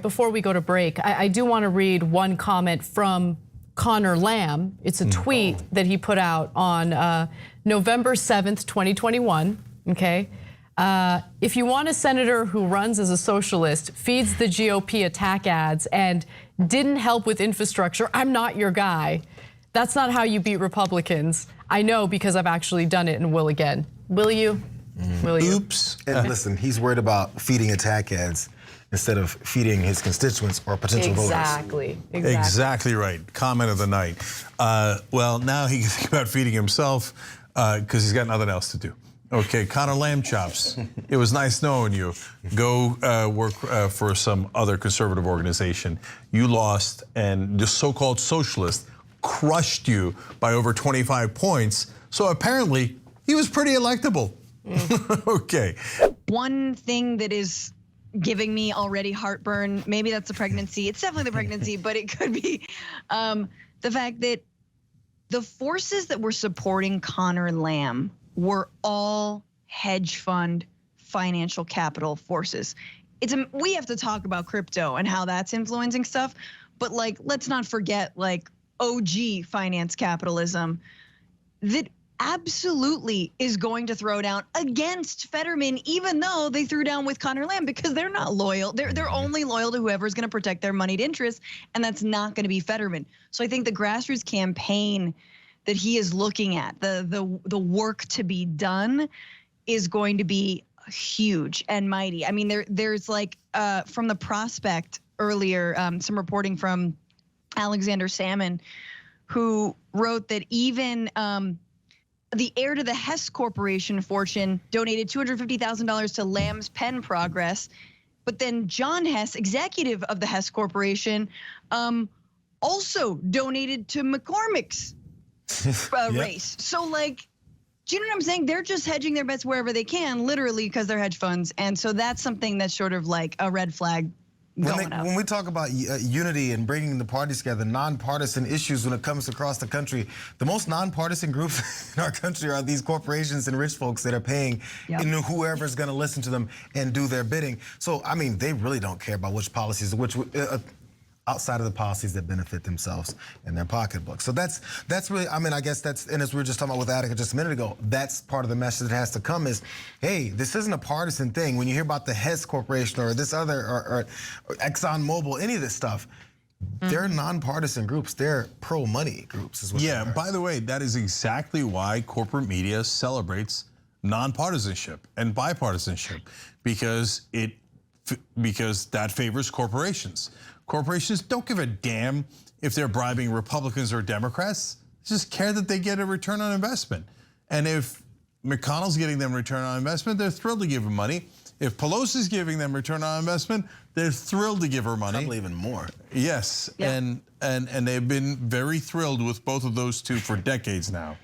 Before we go to break, I do want to read one comment from Conor Lamb. It's a tweet that he put out on November 7th, 2021, okay? If you want a senator who runs as a socialist, feeds the GOP attack ads, and didn't help with infrastructure, I'm not your guy. That's not how you beat Republicans. I know because I've actually done it and will again. Will you? Will you? Oops. And listen, he's worried about feeding attack ads instead of feeding his constituents or potential voters. Exactly right. Comment of the night. Well, now he can think about feeding himself because he's got nothing else to do. Okay, Conor Lamb chops. It was nice knowing you. Go work for some other conservative organization. You lost, and the so-called socialist crushed you by over 25 points. So apparently, he was pretty electable. Okay. One thing that is giving me already heartburn, maybe that's the pregnancy. It's definitely the pregnancy, but it could be the fact that the forces that were supporting Conor Lamb were all hedge fund financial capital forces. We have to talk about crypto and how that's influencing stuff, but like, let's not forget like OG finance capitalism that absolutely is going to throw down against Fetterman, even though they threw down with Conor Lamb, because they're not loyal. They're only loyal to whoever's going to protect their moneyed interests, and that's not going to be Fetterman. So I think the grassroots campaign that he is looking at, the work to be done, is going to be huge and mighty. I mean, there's like from the Prospect earlier, some reporting from Alexander Salmon, who wrote that even the heir to the Hess Corporation fortune donated $250,000 to Lamb's pen progress, but then John Hess, executive of the Hess Corporation, also donated to McCormick's race. So like, do you know what I'm saying? They're just hedging their bets wherever they can, literally, because they're hedge funds. And so that's something that's sort of like a red flag. When we talk about unity and bringing the parties together, nonpartisan issues when it comes across the country, the most nonpartisan groups in our country are these corporations and rich folks that are paying whoever's going to listen to them and do their bidding. So, I mean, they really don't care about which policies, outside of the policies that benefit themselves and their pocketbook. So that's really, I mean, I guess that's, and as we were just talking about with Attica just a minute ago, that's part of the message that has to come is, hey, this isn't a partisan thing. When you hear about the Hess Corporation or this other, or ExxonMobil, any of this stuff, they're nonpartisan groups. They're pro-money groups is what they are. By the way, that is exactly why corporate media celebrates nonpartisanship and bipartisanship, because that favors corporations. Corporations don't give a damn if they're bribing Republicans or Democrats. They just care that they get a return on investment. And if McConnell's getting them return on investment, they're thrilled to give him money. If Pelosi's giving them return on investment, they're thrilled to give her money. Probably even more. Yes, and they've been very thrilled with both of those two for decades now.